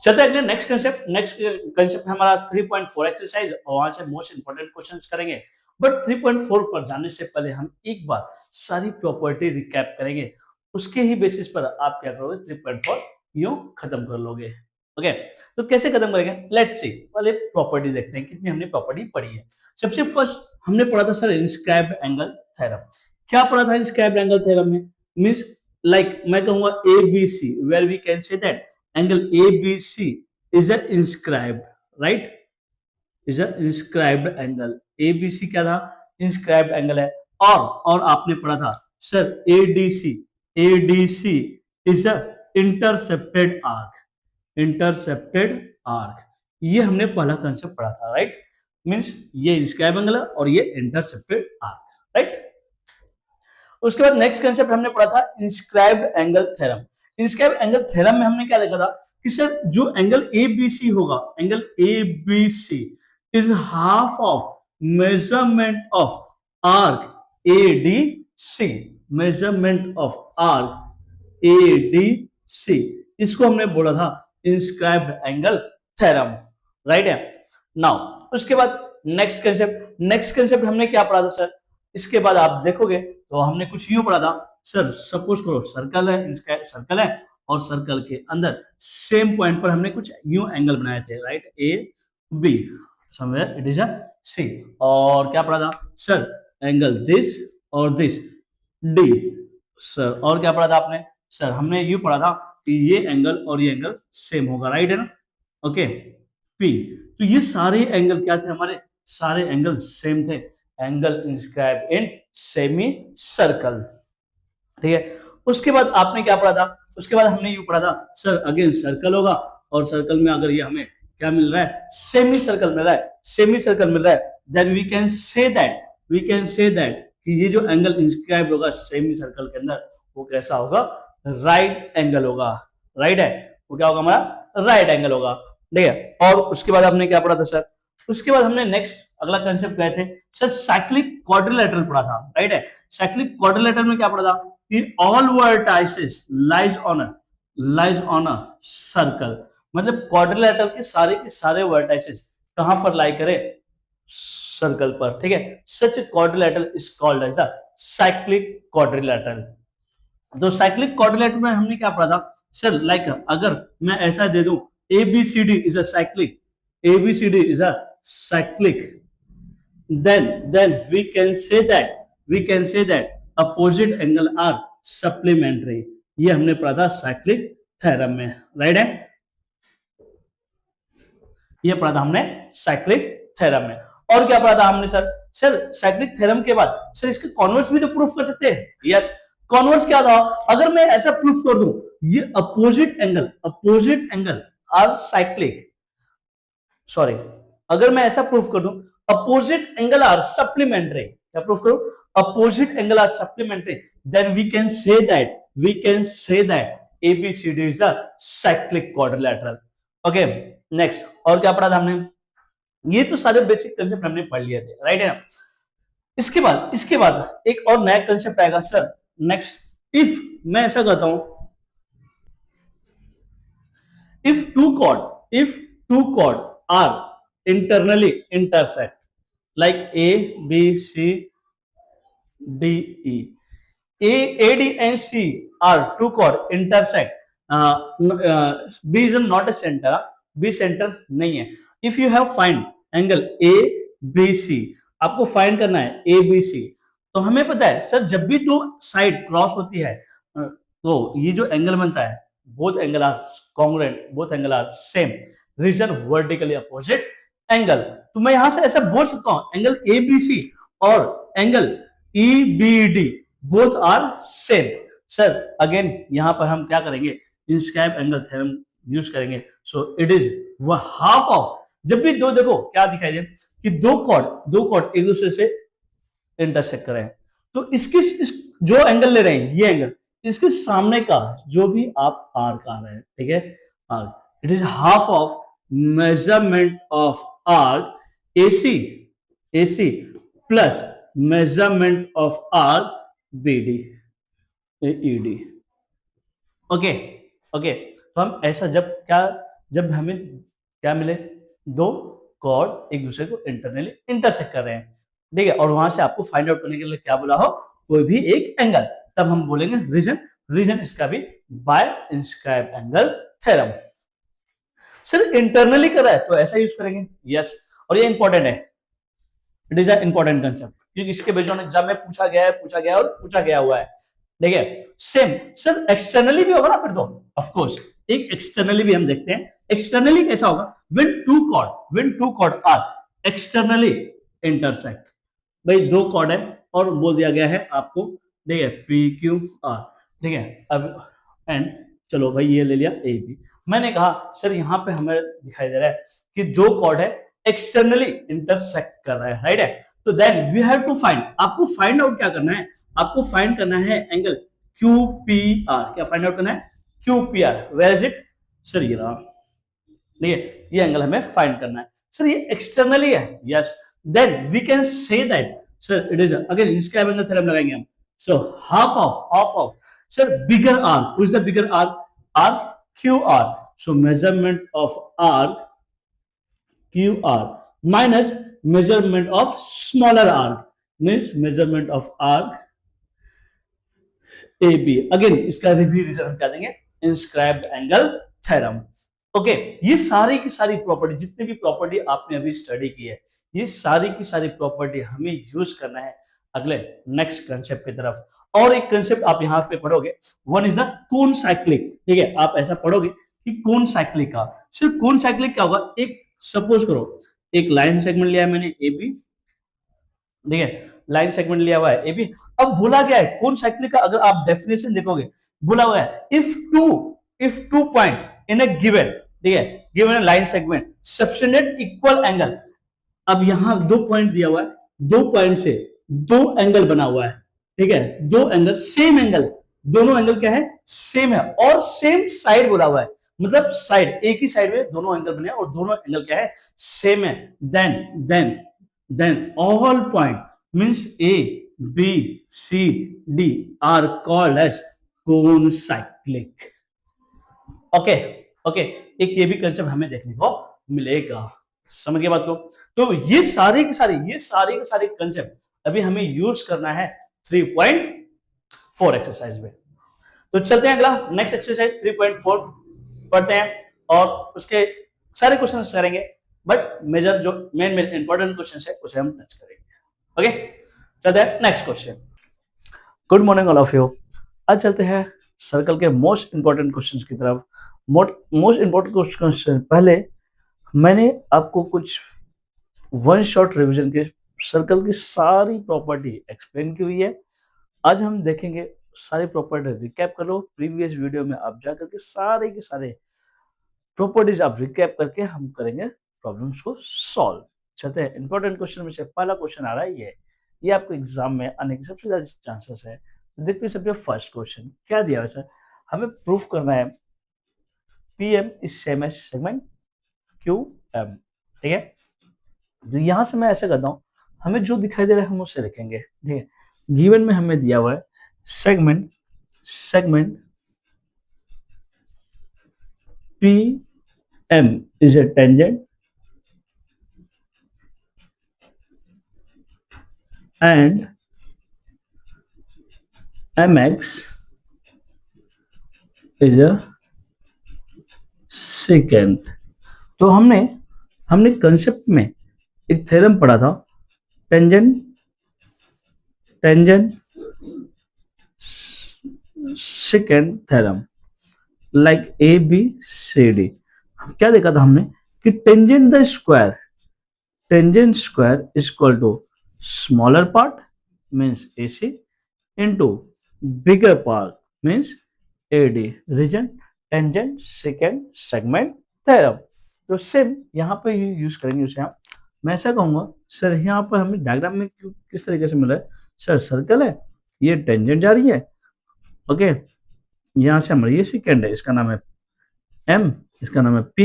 चलते हैं अगले नेक्स्ट कंसेप्ट हमारा 3.4 एक्सरसाइज और वहां से मोस्ट इंपोर्टेंट क्वेश्चंस करेंगे। बट 3.4 पर जाने से पहले हम एक बार सारी प्रॉपर्टी रिकैप करेंगे, उसके ही बेसिस पर आप क्या करोगे 3.4 यूं खत्म कर लोगे। ओके, तो कैसे खत्म करेंगे, लेट्स सी। पहले प्रॉपर्टी देखते हैं कितनी हमने प्रॉपर्टी पढ़ी है। सबसे फर्स्ट हमने पढ़ा था सर इंस्क्राइब्ड एंगल थ्योरम। क्या पढ़ा था इंस्क्राइब्ड एंगल थ्योरम में? मींस लाइक मैं कहूंगा A B C, where we can say that angle ABC is an inscribed, right? Is an inscribed angle. ABC क्या था? inscribed angle है। और आपने पढ़ा था sir ADC is a intercepted arc, intercepted arc। ये हमने पहला कंसेप्ट पढ़ा था, राइट? मींस ये इंस्क्राइब एंगल है और ये इंटरसेप्टेड आर्क, राइट? उसके बाद नेक्स्ट कंसेप्ट हमने पढ़ा था inscribed angle theorem. Inscribed angle theorem में हमने क्या देखा था कि सर जो एंगल एबीसी होगा, angle ABC is half of measurement of arc ADC, measurement of arc ADC, इसको हमने बोला था इंस्क्राइब्ड एंगल थ्योरम, राइट है। नाउ उसके बाद नेक्स्ट कंसेप्ट हमने क्या पढ़ा था सर? इसके बाद आप देखोगे तो हमने कुछ यूं पढ़ा था सर, सपोज करो सर्कल है, सर्कल है और सर्कल के अंदर सेम पॉइंट पर हमने कुछ यूं एंगल बनाए थे, right? A B, somewhere it is a C. और क्या पढ़ा था सर? एंगल दिस और दिस डी सर। और क्या पढ़ा था आपने सर? हमने यूं पढ़ा था कि ये एंगल और ये एंगल सेम होगा, राइट है ना? Okay, P. तो ये सारे एंगल क्या थे हमारे? सारे एंगल सेम थे, angle inscribe in semi circle, ठीक है। उसके बाद आपने क्या पढ़ा था? उसके बाद हमने यू पढ़ा था सर अगेन सर्कल होगा और सर्कल में अगर ये हमें क्या मिल रहा है? सेमी सर्कल मिल रहा है, सेमी सर्कल मिल रहा है, then we can say that कि ये जो एंगल इंस्क्राइब होगा सेमी सर्कल के अंदर वो कैसा होगा? राइट एंगल होगा, राइट है, वो क्या होगा हमारा? राइट एंगल होगा, ठीक है। और उसके बाद हमने क्या पढ़ा था सर? उसके बाद हमने नेक्स्ट अगला कंसेप्ट गए थे सर, साइक्लिक क्वाड्रिलेटरल पढ़ा था, राइट है। साइक्लिक क्वाड्रिलेटरल में क्या पढ़ा था कि all vertices lies on a circle, मतलब क्वाड्रिलेटरल के सारे वर्टाइसेस कहां पर लाई करे? सर्कल पर, ठीक है। Such quadrilateral is called as the cyclic quadrilateral. तो साइक्लिक क्वाड्रिलेटरल में हमने क्या पढ़ा था सर? लाइक अगर मैं ऐसा दे दूं ABCD is a cyclic, ABCD is a cyclic, then we can say that opposite angle are supplementary। ये हमने पढ़ा था साइक्लिक थ्योरम में, राइट है। ये पढ़ा था हमने साइक्लिक थ्योरम में। और क्या पढ़ा था हमने सर? सर साइक्लिक थ्योरम के बाद सर इसके कॉन्वर्स भी तो प्रूफ कर सकते हैं। यस, कॉन्वर्स क्या था? अगर मैं ऐसा प्रूफ कर दूं ये opposite angle are cyclic, sorry, अगर मैं ऐसा प्रूफ कर दूं अपोजिट एंगल आर सप्लीमेंट्री, क्या प्रूफ करूं? Opposite angle are supplementary, then we can say that ABCD is the cyclic quadrilateral. Okay, next और क्या पढ़ा था हमने? ये तो सारे बेसिक कंसेप्ट हमने पढ़ लिए थे, राइट है ना। इसके बाद एक और नया कंसेप्ट आएगा सर, नेक्स्ट। इफ मैं ऐसा कहता हूं, if two chord are internally intersect like A B C D E, A D and C are two chord intersect, B is not a center, B center नहीं है। if you have find angle A B C, आपको find करना है A B C, तो हमें पता है sir जब भी दो साइड क्रॉस होती है तो ये जो एंगल बनता है both angle are congruent, both angle are same, reason vertically opposite angle। तो मैं यहां से ऐसा बोल सकता हूं एंगल ABC और angle EBD both are same. Sir again यहां पर हम क्या करेंगे? इंस्क्राइब एंगल थ्योरम यूज करेंगे। So it is half of, जब भी दो देखो क्या दिखाई दे कि दो कॉर्ड एक दूसरे से इंटरसेक्ट कर रहे हैं, तो इस जो एंगल ले रहे हैं ये एंगल, इसके सामने का जो भी आप आर्क आ रहे हैं, ठीक है, arc, it is half of measurement of arc AC plus measurement of arc BD ED। Okay, तो हम ऐसा जब क्या जब हमें क्या मिले, दो कॉर्ड एक दूसरे को इंटरनली इंटरसेक्ट कर रहे हैं, ठीक है, और वहां से आपको फाइंड आउट करने के लिए क्या बोला हो, कोई भी एक एंगल, तब हम बोलेंगे रीजन। रीजन इसका भी by inscribe angle theorem. Sir internally कर रहा है तो ऐसा यूज करेंगे, यस, और ये इंपॉर्टेंट है, it is a important concept, क्योंकि इसके बेस्ड ऑन एग्जाम में पूछा गया है, पूछा गया और पूछा गया हुआ है, ठीक है। सेम सर एक्सटर्नली भी होगा ना फिर तो, ऑफ कोर्स एक एक्सटर्नली भी हम देखते हैं। एक्सटर्नली कैसा होगा, when two chord are externally intersect, भाई दो कॉर्ड है और बोल दिया गया है आपको, ठीक है, पी क्यू आर, ठीक है, अब एंड चलो भाई ये ले लिया ए बी। मैंने कहा सर यहाँ पे हमें दिखाई दे रहा है कि दो कॉर्ड है एक्सटर्नली इंटरसेक्ट कर रहा है, राइट है, तो then we have to find, आपको फाइंड आउट क्या करना है, आपको फाइंड करना है एंगल क्यू पी आर। क्या फाइंड आउट करना है, Q P R, where is it, sir ये रहा, ठीक है, ये एंगल हमें फाइंड करना है। सर ये एक्सटर्नली है, yes, then we can say that sir it is again inscribe angle theorem लगाएंगे हम। So half of sir bigger arc, who is the bigger arc, arc Q R, so measurement of arc Q R minus measurement of smaller arc, means measurement of arc AB। Again इसका भी reason हम क्या देंगे, inscribed angle theorem. Okay, ये सारी की सारी property, जितनी भी प्रॉपर्टी आपने अभी स्टडी की है, ये सारी की सारी प्रॉपर्टी हमें यूज करना है अगले नेक्स्ट कंसेप्ट की तरफ। और एक कंसेप्ट आप यहाँ पे पढ़ोगे, one is the cone cyclic, ठीक है, आप ऐसा पढ़ोगे कि कोन साइक्लिक का, सिर्फ कोन साइक्लिक क्या होगा, एक सपोज करो एक लाइन सेगमेंट लिया है मैंने ए बी, ठीक है, लाइन सेगमेंट लिया हुआ है ए बी। अब बोला गया है कौन साइक्लिक का, अगर आप डेफिनेशन देखोगे बोला हुआ है if two point in A given, ठीक है, given line segment subtended equal angle. अब यहां दो पॉइंट दिया हुआ है, दो पॉइंट से दो एंगल बना हुआ है, ठीक है, दो एंगल सेम एंगल, दोनों एंगल क्या है, सेम है, और सेम साइड बोला हुआ है, मतलब साइड एक ही साइड में दोनों एंगल बने और दोनों एंगल क्या है, सेम है, then all point means A, B, C, D are called as cone cyclic। Okay okay, एक ये भी कंसेप्ट हमें देखने को मिलेगा, समझ गए बात को। तो ये सारे के सारे कंसेप्ट अभी हमें यूज करना है 3.4 एक्सरसाइज में। तो चलते हैं अगला नेक्स्ट एक्सरसाइज 3.4 पढ़ते हैं और उसके सारे क्वेश्चन करेंगे, बट मेजर जो मेन इंपॉर्टेंट क्वेश्चन है उसे हम टच करेंगे। ओके, चलते हैं next question. Good morning all of you. आज चलते हैं सर्कल के मोस्ट इंपॉर्टेंट क्वेश्चंस की तरफ। मोस्ट इंपॉर्टेंट क्वेश्चन से पहले मैंने आपको कुछ वन शॉट रिवीजन के सर्कल की सारी प्रॉपर्टी एक्सप्लेन की हुई है। आज हम देखेंगे सारी प्रॉपर्टी रिकैप करो, प्रीवियस वीडियो में आप जाकर के सारे के सारे प्रॉपर्टीज आप रिकैप करके हम करेंगे प्रॉब्लम्स को सॉल्व। चलते हैं इंपॉर्टेंट क्वेश्चन में से पहला क्वेश्चन आ रहा है, ये आपको एग्जाम में आने के सबसे ज्यादा चांसेस है। तो देखते हैं सबसे फर्स्ट क्वेश्चन क्या दिया है सर, हमें प्रूफ करना है PM is same as segment QM, ठीक है। तो यहां से मैं ऐसा करता हूं, हमें जो दिखाई दे रहा है हम उससे लिखेंगे, ठीक है। गिवन में हमें दिया हुआ है segment PM is a tangent and MX is a secant। तो हमने कंसेप्ट में एक थ्योरम पढ़ा था, tangent secant theorem, like ABCD। क्या देखा था हमने कि tangent square is equal to smaller part means AC into bigger part means AD, reason tangent secant segment theorem. तो सेम यहाँ पे ही यूज करेंगे उसे हम। मैं ऐसा कहूंगा सर यहाँ पर हमें डायग्राम में किस तरीके से मिला है, सर सर्कल है, ये टेंजेंट जा रही है, ओके, यहाँ से हमारा ये सेकेंड है, इसका नाम है M, इसका नाम है P,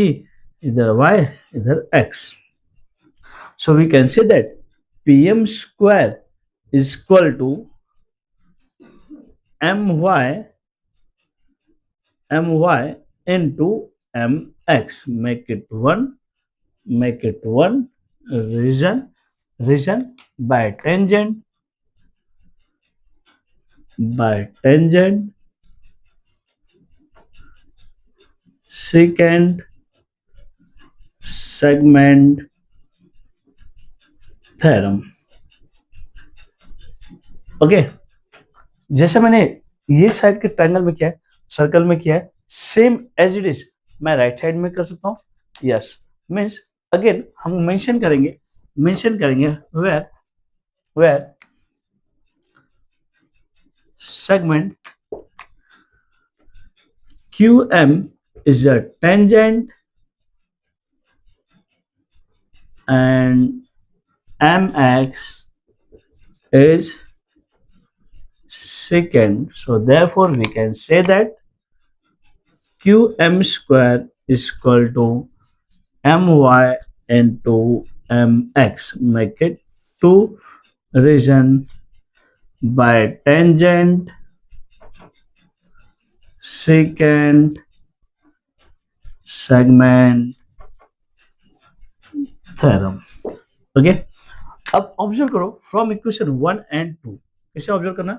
इधर Y इधर X। So we can say that PM square is equal to my into x, make it 1 region by tangent secant segment theorem. Okay, जैसे मैंने ये साइड के ट्रायंगल में किया है, सर्कल में किया है, सेम एज इट इज मैं राइट साइड में कर सकता हूँ. यस, मीन्स अगेन हम मेंशन करेंगे where segment QM is a tangent and MX is secant. So therefore we can say that QM square is equal to MY into MX. Make it 2 region by tangent secant segment theorem. Okay, अब observe करो from equation 1 and 2. कैसे observe करना?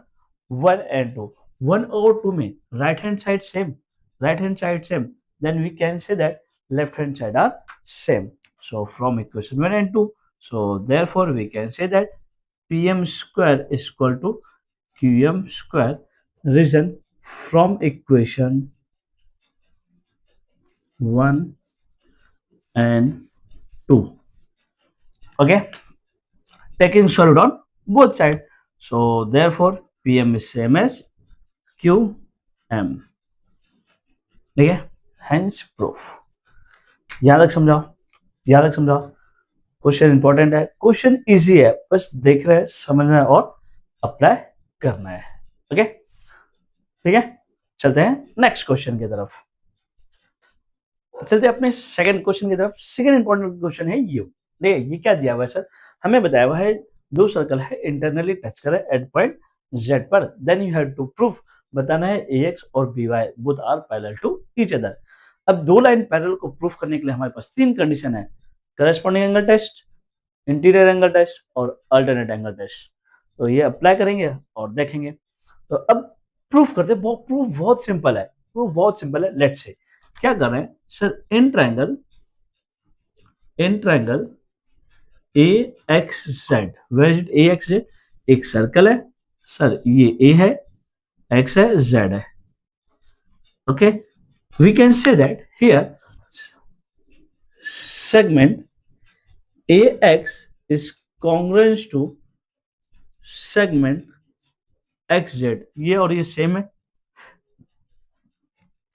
1 and 2, 1/2 में right hand side same, then we can say that left hand side are same. So from equation 1 and 2, so therefore we can say that pm square is equal to qm square. Reason from equation 1 and 2. Okay, taking solid on both sides. So therefore Pm is same as Qm. ठीक है, hence proof. याद तक समझाओ. Question important है, question easy है, बस देख रहे हैं, समझना है और अप्लाई करना है. ओके, ठीक है, चलते हैं नेक्स्ट क्वेश्चन की तरफ. चलते हैं अपने सेकंड क्वेश्चन की तरफ. सेकंड इंपॉर्टेंट क्वेश्चन है ये क्या दिया हुआ है सर? हमें बताया हुआ है दो सर्कल है, इंटरनली टच करे एट पॉइंट z पर, then you have to proof, बताना है ax और by both are parallel to each other. अब दो लाइन पैरेलल को प्रूफ करने के लिए हमारे पास तीन कंडीशन है: corresponding angle test, interior angle test और अल्टरनेट एंगल टेस्ट. तो ये अप्लाई करेंगे और देखेंगे. तो अब प्रूफ करते हैं. प्रूफ बहुत सिंपल है. लेट्स से क्या कर रहे हैं sir? In triangle A X Z, where A X Z, एक सर्कल है सर, ये ए है, एक्स है, जेड है. Okay, we can say that here segment AX is congruent to segment XZ. ये और ये सेम है.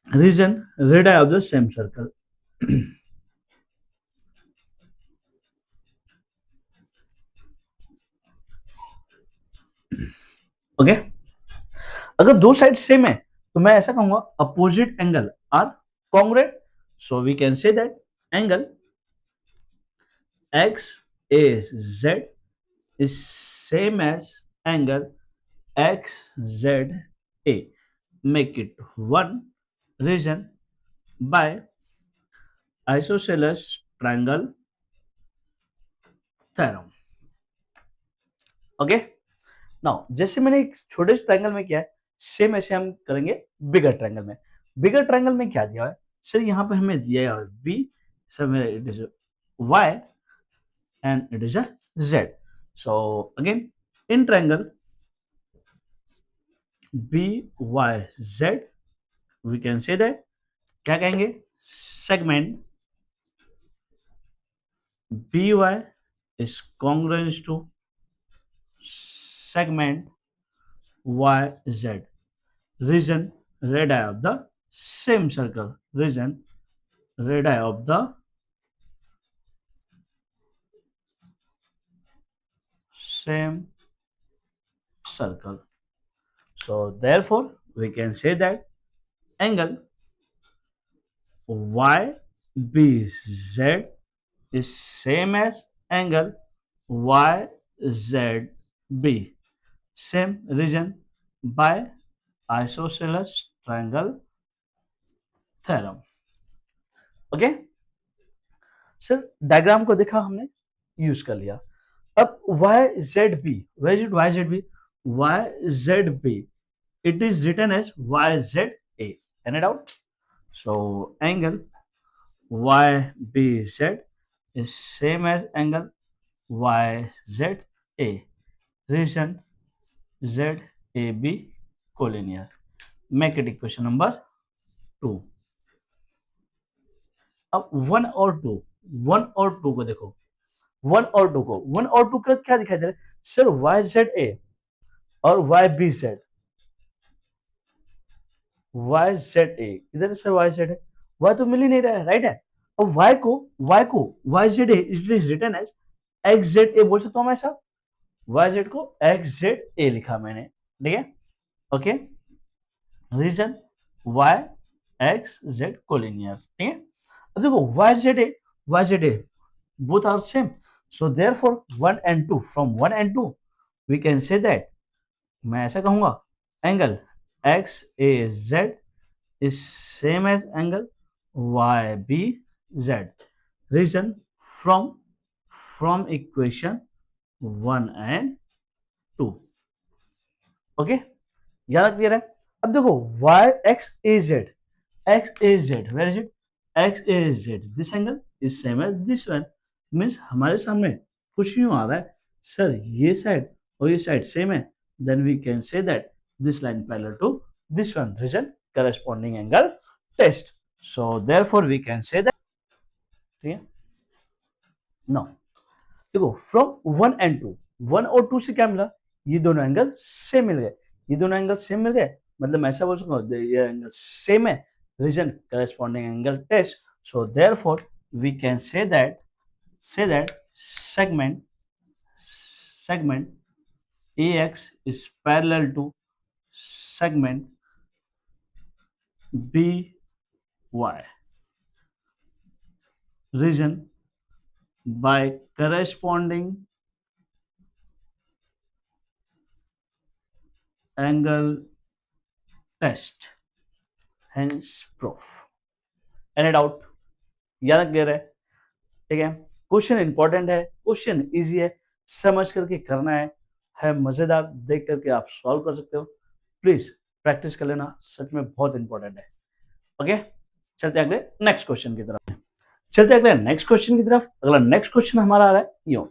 Reason radius of the same circle. Okay, अगर दो साइड सेम है तो मैं ऐसा कहूंगा opposite angle are congruent. So we can say that angle XAZ is same as angle XZA. Make it one region by isosceles triangle theorem. Okay, now जैसे मैंने एक छोटे से ट्रायंगल में किया है, सेम ऐसे हम करेंगे बिगर ट्रायंगल में. बिगर ट्रायंगल में क्या दिया है सर? यहाँ पे हमें दिया है बी, सर मेरा it is y and it is a z. So again in triangle BYZ we can say that क्या कहेंगे? segment BY is congruent to segment YZ. Region radii of the same circle. Region radii of the same circle. So therefore we can say that angle YBZ is same as angle YZB. Same region by isosceles triangle theorem. Okay sir, diagram को देखा हमने, use कर लिया। अब Y Z B, where is Y Z B? Y Z B, it is written as YZA. Any doubt? So angle YBZ is same as angle YZA. Region ZAB collinear. Make it equation number 2. अब 1 और 2, 1 और 2 को देखो, 1 और 2 को, 1 और 2 का क्या दिखाई दे रहा है सर? YZA और YBZ, वाई जेड ए, इधर है सर वाई जेड है, वाई तो मिल ही नहीं रहा है, राइट है। और वाई को Y Z A it is written as X Z A, बोल सकता हूं मैं ऐसा, वाई जेड को एक्स जेड ए लिखा मैंने, ठीक है। Okay, reason Y X Z collinear, ठीक है। अब देखो Y Z A both are same, so therefore 1 and 2, from 1 and 2 we can say that, मैं ऐसा कहूंगा, angle x A Z is same as angle YBZ. Reason from equation 1 and 2. Okay, याद clear है। अब देखो y x a z, where is it? x a z, this angle is same as this one, means हमारे सामने कुछ यूं आ रहा है सर, ये साइड और ये साइड सेम है, then we can say that this line parallel to this one, reason corresponding angle test, so therefore we can say that, ठीक है। now देखो फ्रॉम 1 and 2, 1 और 2 से क्या मिला? ये दोनों एंगल सेम मिल गए, ये दोनों एंगल सेम मिल गए, मतलब मैं ऐसा बोल सकता ये एंगल सेम है, reason corresponding angle test, so therefore we can say that segment AX is parallel to segment BY, reason by corresponding angle test, hence proof. Any doubt? याद क्लियर है, ठीक है। क्वेश्चन इंपॉर्टेंट है, question easy है, समझ करके करना है मजेदार, देख करके आप सॉल्व कर सकते हो, प्लीज प्रैक्टिस कर लेना, सच में बहुत इंपॉर्टेंट है। ओके, चलते अगले नेक्स्ट क्वेश्चन की तरफ, अगला नेक्स्ट क्वेश्चन हमारा आ रहा है यूं।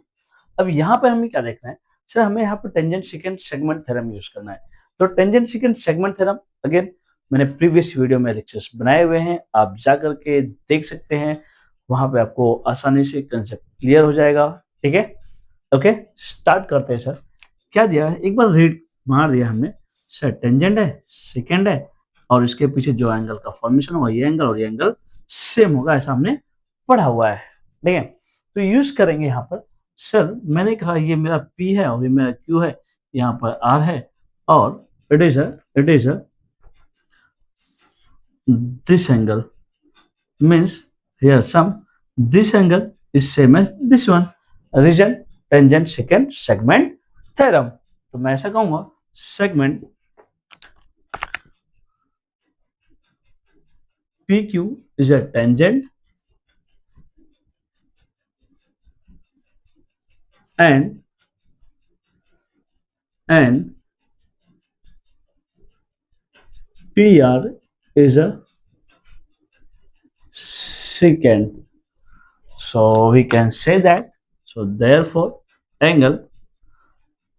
अब यहाँ पे हमें क्या देखना है सर? हमें यहाँ पे tangent secant segment theorem use करना है। तो tangent secant segment theorem, again मैंने प्रीवियस वीडियो में लेक्चर्स बनाए हुए हैं, आप जा करके देख सकते हैं, वहां पे आपको आसानी से कंसेप्ट क्लियर हो जाएगा, ठीक है। ओके, स्टार्ट करते हैं सर। क्या दिया है, एक बार रीड मार दिया हमने सर, टेंजेंट है, सेकेंड है, और इसके पीछे जो एंगल का फॉर्मेशन होगा, ये एंगल और ये एंगल सेम होगा, ऐसा हमने पढ़ा हुआ है, ठीक है। तो यूज करेंगे यहाँ पर सर, मैंने कहा ये मेरा P है और ये मेरा Q है, यहाँ पर R है, और it is this angle, means here sum, this angle is same as this one, region tangent secant segment theorem। तो मैं ऐसा कहूंगा segment PQ is a tangent and PR is a secant, so we can say that, so therefore angle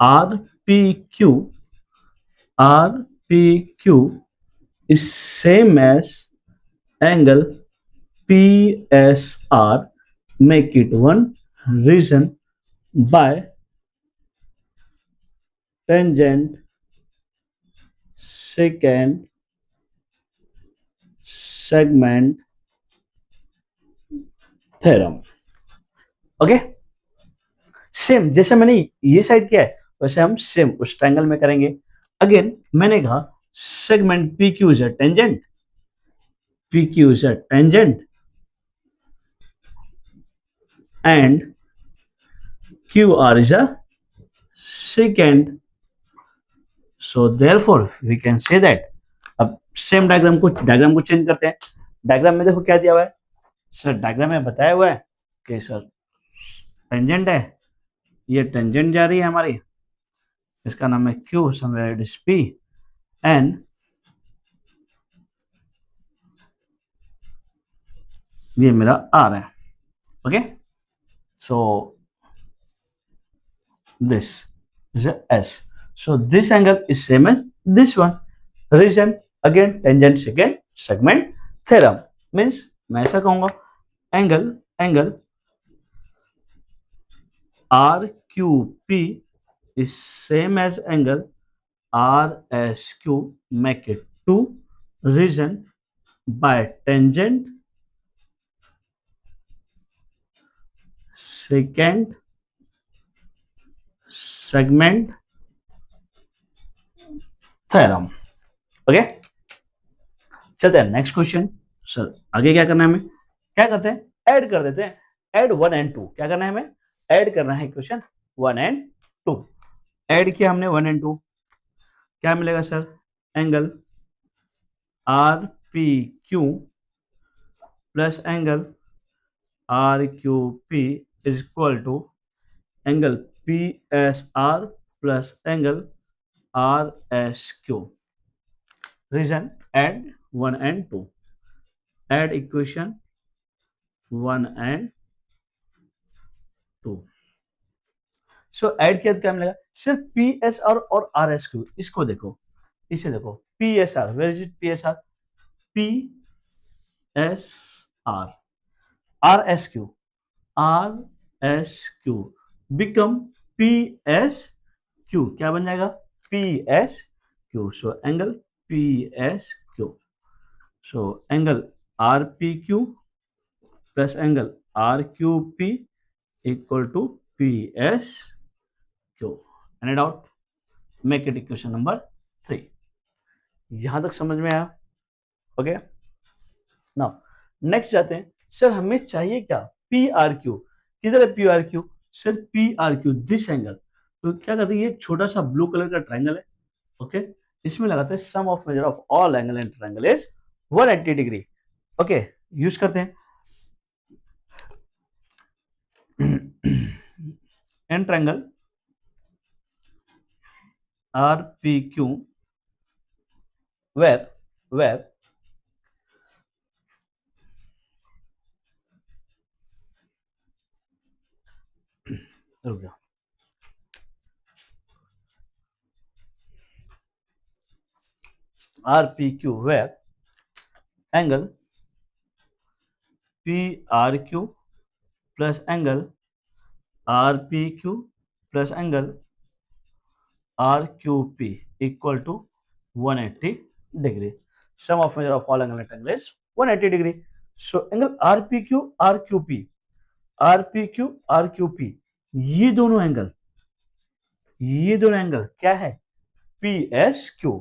RPQ is same as angle PSR, make it one, reason by tangent secant segment theorem. Okay, same जैसे मैंने ये side किया है वैसे हम same उस triangle में करेंगे। अगेन मैंने कहा segment PQ is a tangent, and QR is a secant, so therefore we can say that। अब सेम डायग्राम को चेंज करते हैं। डायग्राम में देखो क्या दिया हुआ है, सर डायग्राम में बताया हुआ है कि सर टेंजेंट है, ये टेंजेंट जा रही है हमारी, इसका नाम है Q, somewhere it is P, and ये मेरा आर है। Okay, so this is a S. So this angle is same as this one. Reason again tangent secant segment theorem means मैं ऐसा कहूंगा angle RQP is same as angle RSQ, make it 2 reason by tangent secant segment theorem। Okay, चलते हैं next question. Sir आगे क्या करना है हमें, क्या करते हैं ऐड कर देते हैं, ऐड 1 एंड 2। क्या करना है हमें, ऐड करना है इक्वेशन 1 एंड 2। ऐड किया हमने 1 एंड 2, क्या मिलेगा सर, angle R P Q plus angle R Q P is equal to angle P S R plus angle R S Q. Reason add 1 and 2, add equation 1 and 2। सो add किया तो क्या मिलेगा, सिर्फ पी एस आर और R S Q, इसको देखो, इसे देखो, P S R, where is it, P S R, P S R, R S Q, are S Q become P S Q, क्या बन जाएगा, P S Q. So angle P S Q, so angle R P Q plus angle R Q P equal to P S Q. Any doubt, make it equation number 3। यहां तक समझ में आया? Okay, now next जाते हैं। Sir हमें चाहिए क्या, पी आर क्यू। किधर है P R Q, sir P R Q this angle. तो क्या करते हैं, ये छोटा सा ब्लू कलर का ट्रायंगल है, ओके, इसमें लगाते हैं sum of measure of all angle in triangle is 180 degree. Okay, use करते हैं an triangle R P Q where रुक गया, R P Q where angle P R Q plus angle R P Q plus angle R Q P equal to 180 degree. Sum of measure of all angle at angle is 180 degree. So angle R P Q R Q P, R P Q R Q P, ये दोनों angle क्या है, P S Q.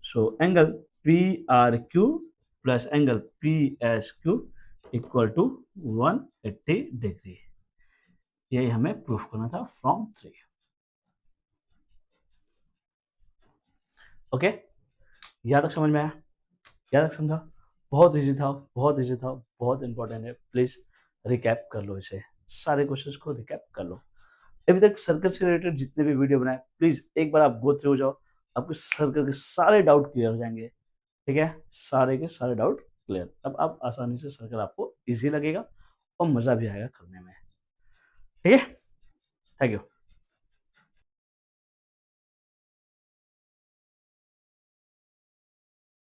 So angle P R Q plus angle P S Q equal to 180 degree. यही हमें proof करना था from 3। Okay, यहाँ तक समझ में आया, यहाँ तक समझा? बहुत इजी था, बहुत इजी था, बहुत इंपॉर्टेंट है। प्लीज रिकैप कर लो, इसे सारे क्वेश्चंस को रिकैप कर लो। अभी तक सर्कल से रिलेटेड जितने भी वीडियो बनाए, प्लीज एक बार आप गो थ्रू हो जाओ, आपके सर्कल के सारे डाउट क्लियर हो जाएंगे। ठीक है, सारे के सारे डाउट क्लियर। अब आप आसानी से सर्कल आपको इजी लगेगा और मजा भी आएगा करने में। ठीक है, थैंक यू।